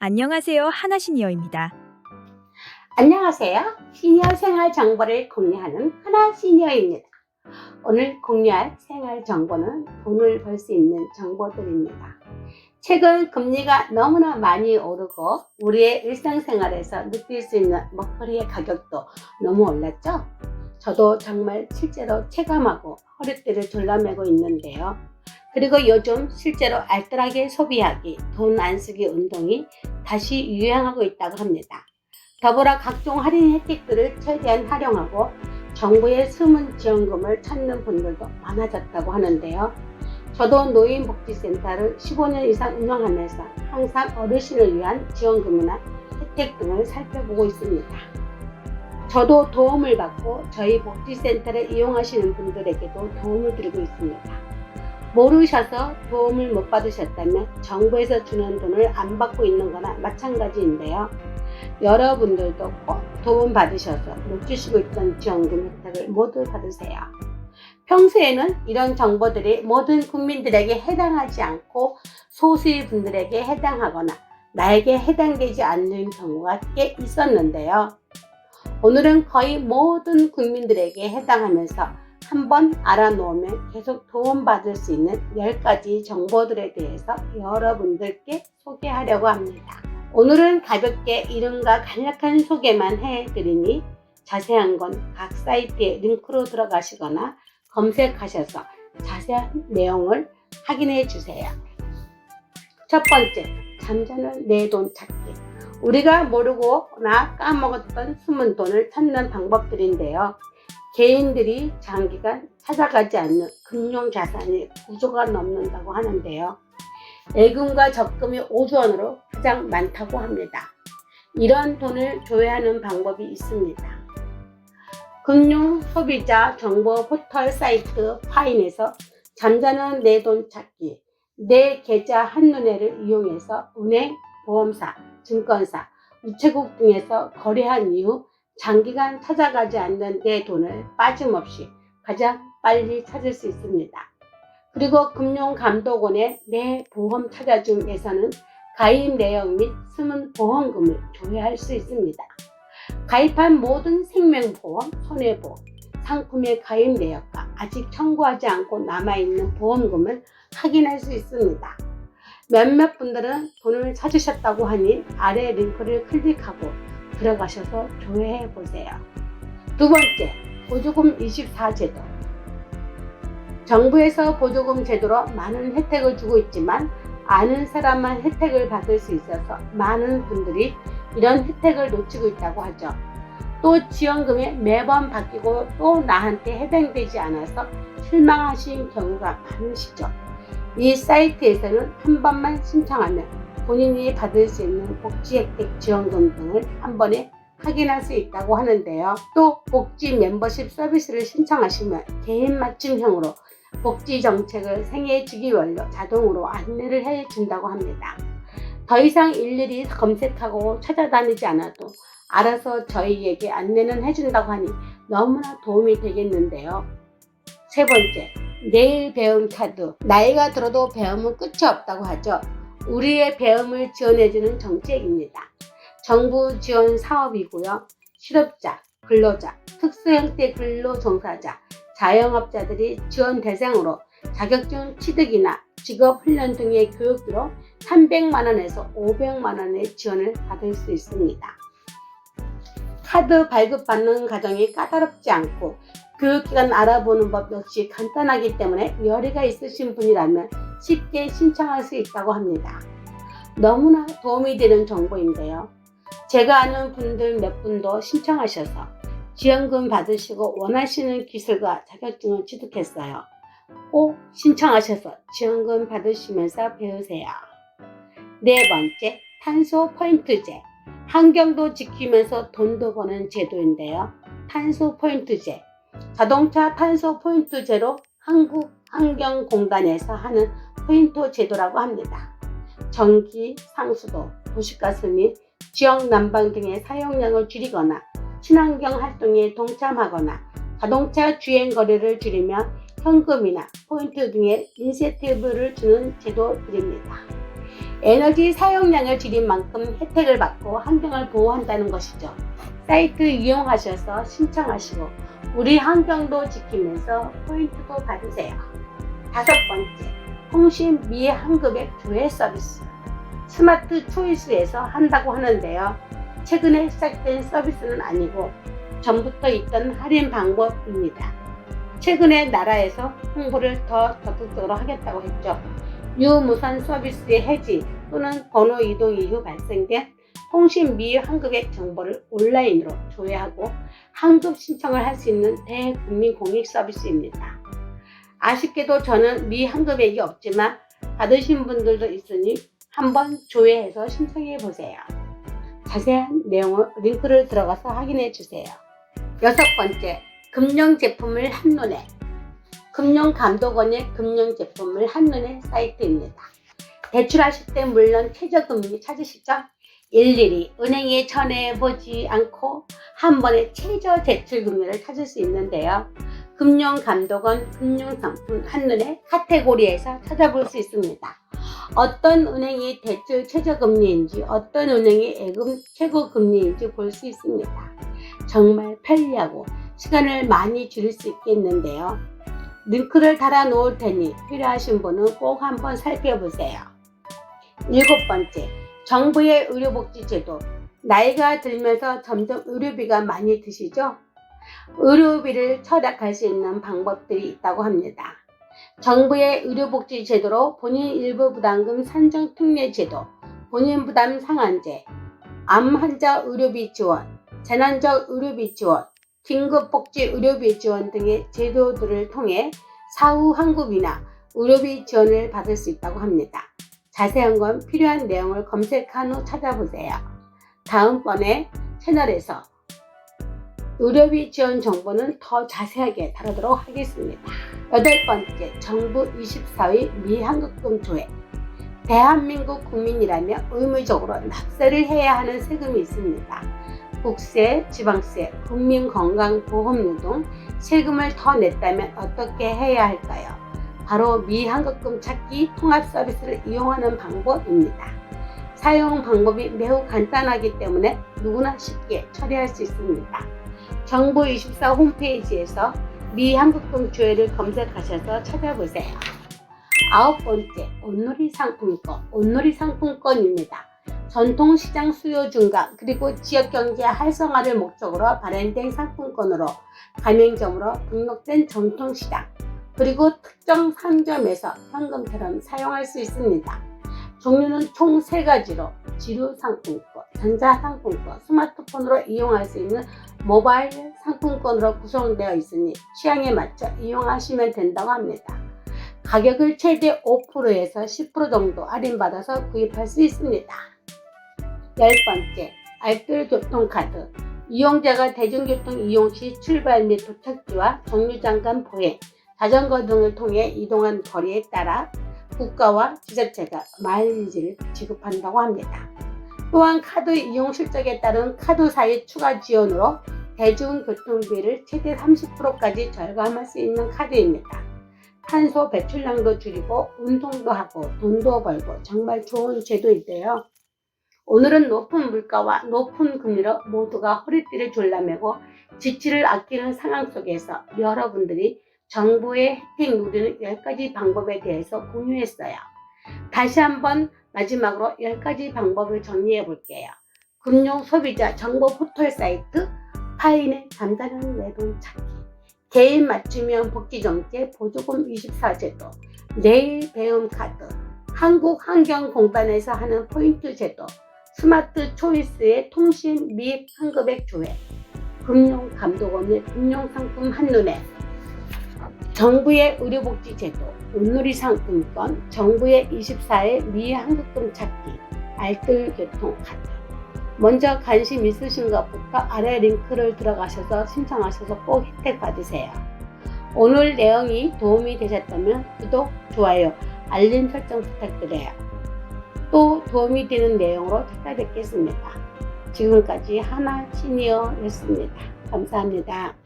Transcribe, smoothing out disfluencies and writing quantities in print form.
안녕하세요. 하나시니어입니다. 안녕하세요. 시니어 생활 정보를 공유하는 하나 시니어입니다. 오늘 공유할 생활 정보는 돈을 벌 수 있는 정보들입니다. 최근 금리가 너무나 많이 오르고 우리의 일상생활에서 느낄 수 있는 먹거리의 가격도 너무 올랐죠? 저도 정말 실제로 체감하고 허리띠를 졸라매고 있는데요. 그리고 요즘 실제로 알뜰하게 소비하기, 돈 안 쓰기 운동이 다시 유행하고 있다고 합니다. 더불어 각종 할인 혜택들을 최대한 활용하고 정부의 숨은 지원금을 찾는 분들도 많아졌다고 하는데요. 저도 노인복지센터를 15년 이상 운영하면서 항상 어르신을 위한 지원금이나 혜택 등을 살펴보고 있습니다. 저도 도움을 받고 저희 복지센터를 이용하시는 분들에게도 도움을 드리고 있습니다. 모르셔서 도움을 못 받으셨다면 정부에서 주는 돈을 안 받고 있는 거나 마찬가지인데요. 여러분들도 꼭 도움 받으셔서 놓치시고 있던 지원금 혜택을 모두 받으세요. 평소에는 이런 정보들이 모든 국민들에게 해당하지 않고 소수의 분들에게 해당하거나 나에게 해당되지 않는 경우가 꽤 있었는데요. 오늘은 거의 모든 국민들에게 해당하면서 한번 알아놓으면 계속 도움받을 수 있는 10가지 정보들에 대해서 여러분들께 소개하려고 합니다. 오늘은 가볍게 이름과 간략한 소개만 해드리니 자세한 건 각 사이트에 링크로 들어가시거나 검색하셔서 자세한 내용을 확인해 주세요. 첫 번째, 잠자는 내 돈 찾기. 우리가 모르거나 까먹었던 숨은 돈을 찾는 방법들인데요. 개인들이 장기간 찾아가지 않는 금융자산이 구조가 넘는다고 하는데요. 예금과 적금이 5조 원으로 가장 많다고 합니다. 이런 돈을 조회하는 방법이 있습니다. 금융소비자 정보 포털 사이트 파인에서 잠자는 내 돈 찾기, 내 계좌 한눈에를 이용해서 은행, 보험사, 증권사, 우체국 등에서 거래한 이후 장기간 찾아가지 않는 내 돈을 빠짐없이 가장 빨리 찾을 수 있습니다. 그리고 금융감독원의 내 보험 찾아줌에서는 가입 내역 및 숨은 보험금을 조회할 수 있습니다. 가입한 모든 생명보험, 손해보험, 상품의 가입 내역과 아직 청구하지 않고 남아있는 보험금을 확인할 수 있습니다. 몇몇 분들은 돈을 찾으셨다고 하니 아래 링크를 클릭하고 들어가셔서 조회해 보세요. 두 번째, 보조금 24제도. 정부에서 보조금 제도로 많은 혜택을 주고 있지만 아는 사람만 혜택을 받을 수 있어서 많은 분들이 이런 혜택을 놓치고 있다고 하죠. 또 지원금이 매번 바뀌고 또 나한테 해당되지 않아서 실망하신 경우가 많으시죠. 이 사이트에서는 한 번만 신청하면 본인이 받을 수 있는 복지 혜택 지원금 등을 한 번에 확인할 수 있다고 하는데요. 또 복지 멤버십 서비스를 신청하시면 개인 맞춤형으로 복지 정책을 생애 주기별로 자동으로 안내를 해준다고 합니다. 더 이상 일일이 검색하고 찾아다니지 않아도 알아서 저희에게 안내는 해준다고 하니 너무나 도움이 되겠는데요. 세 번째, 내일 배움 카드. 나이가 들어도 배움은 끝이 없다고 하죠. 우리의 배움을 지원해주는 정책입니다. 정부 지원 사업이고요. 실업자, 근로자, 특수형태 근로종사자, 자영업자들이 지원 대상으로 자격증 취득이나 직업훈련 등의 교육비로 300만원에서 500만원의 지원을 받을 수 있습니다. 카드 발급받는 과정이 까다롭지 않고 교육기관 알아보는 법 역시 간단하기 때문에 열의가 있으신 분이라면 쉽게 신청할 수 있다고 합니다. 너무나 도움이 되는 정보인데요. 제가 아는 분들 몇 분도 신청하셔서 지원금 받으시고 원하시는 기술과 자격증을 취득했어요. 꼭 신청하셔서 지원금 받으시면서 배우세요. 네 번째, 탄소 포인트제. 환경도 지키면서 돈도 버는 제도인데요. 탄소 포인트제. 자동차 탄소 포인트제로 한국환경공단에서 하는 포인트 제도라고 합니다. 전기, 상수도, 도시가스 및 지역 난방 등의 사용량을 줄이거나 친환경 활동에 동참하거나 자동차 주행 거리를 줄이며 현금이나 포인트 등의 인센티브를 주는 제도들입니다. 에너지 사용량을 줄인 만큼 혜택을 받고 환경을 보호한다는 것이죠. 사이트 이용하셔서 신청하시고 우리 환경도 지키면서 포인트도 받으세요. 5번째, 통신 미환급액 조회 서비스. 스마트 초이스에서 한다고 하는데요. 최근에 시작된 서비스는 아니고 전부터 있던 할인 방법입니다. 최근에 나라에서 홍보를 더 적극적으로 하겠다고 했죠. 유무선 서비스의 해지 또는 번호 이동 이후 발생된 통신 미환급액 정보를 온라인으로 조회하고 환급 신청을 할 수 있는 대국민 공익 서비스입니다. 아쉽게도 저는 미환급액이 없지만 받으신 분들도 있으니 한번 조회해서 신청해 보세요. 자세한 내용을 링크를 들어가서 확인해 주세요. 6번째, 금융제품을 한눈에. 금융감독원의 금융제품을 한눈에 사이트입니다. 대출하실 때 물론 최저금리 찾으시죠? 일일이 은행에 전화해보지 않고 한 번에 최저 대출금리를 찾을 수 있는데요. 금융감독원 금융상품 한눈에 카테고리에서 찾아볼 수 있습니다. 어떤 은행이 대출 최저금리인지 어떤 은행이 예금 최고금리인지 볼 수 있습니다. 정말 편리하고 시간을 많이 줄일 수 있겠는데요. 링크를 달아 놓을 테니 필요하신 분은 꼭 한번 살펴보세요. 7번째, 정부의 의료복지제도. 나이가 들면서 점점 의료비가 많이 드시죠? 의료비를 절약할 수 있는 방법들이 있다고 합니다. 정부의 의료복지제도로 본인 일부 부담금 산정 특례 제도, 본인 부담 상한제, 암 환자 의료비 지원, 재난적 의료비 지원, 긴급복지 의료비 지원 등의 제도들을 통해 사후 환급이나 의료비 지원을 받을 수 있다고 합니다. 자세한 건 필요한 내용을 검색한 후 찾아보세요. 다음번에 채널에서 의료비 지원 정보는 더 자세하게 다루도록 하겠습니다. 8번째, 정부 24의 미환급금 조회. 대한민국 국민이라면 의무적으로 납세를 해야 하는 세금이 있습니다. 국세, 지방세, 국민건강보험료 등 세금을 더 냈다면 어떻게 해야 할까요? 바로 미환급금 찾기 통합 서비스를 이용하는 방법입니다. 사용 방법이 매우 간단하기 때문에 누구나 쉽게 처리할 수 있습니다. 정부 24 홈페이지에서 미환급금 조회를 검색하셔서 찾아보세요. 9번째, 온누리 상품권. 온누리 상품권입니다. 전통시장 수요 증가 그리고 지역경제 활성화를 목적으로 발행된 상품권으로 가맹점으로 등록된 전통시장 그리고 특정 상점에서 현금처럼 사용할 수 있습니다. 종류는 총 3가지로 지류상품권, 전자상품권, 스마트폰으로 이용할 수 있는 모바일 상품권으로 구성되어 있으니 취향에 맞춰 이용하시면 된다고 합니다. 가격을 최대 5%에서 10% 정도 할인받아서 구입할 수 있습니다. 10번째, 알뜰교통카드. 이용자가 대중교통 이용 시 출발 및 도착지와 정류장 보행, 자전거 등을 통해 이동한 거리에 따라 국가와 지자체가 마일리지를 지급한다고 합니다. 또한 카드 이용 실적에 따른 카드사의 추가 지원으로 대중교통비를 최대 30%까지 절감할 수 있는 카드입니다. 탄소 배출량도 줄이고 운동도 하고 돈도 벌고 정말 좋은 제도인데요. 오늘은 높은 물가와 높은 금리로 모두가 허리띠를 졸라매고 지출을 아끼는 상황 속에서 여러분들이 정부의 혜택 누리는 10가지 방법에 대해서 공유했어요. 다시 한번 마지막으로 10가지 방법을 정리해 볼게요. 금융소비자 정보 포털 사이트, 파인의 잠자는 내돈 찾기, 개인 맞춤형 복지정책 보조금 24제도, 내일 배움 카드, 한국환경공단에서 하는 포인트 제도, 스마트 초이스의 통신 및 환급액 조회, 금융감독원의 금융상품 한눈에, 정부의 의료복지제도, 온누리 상품권, 정부의 24의 미환급금 찾기, 알뜰교통카드. 먼저 관심 있으신 것부터 아래 링크를 들어가셔서 신청하셔서 꼭 혜택 받으세요. 오늘 내용이 도움이 되셨다면 구독, 좋아요, 알림 설정 부탁드려요. 또 도움이 되는 내용으로 찾아뵙겠습니다. 지금까지 하나시니어였습니다. 감사합니다.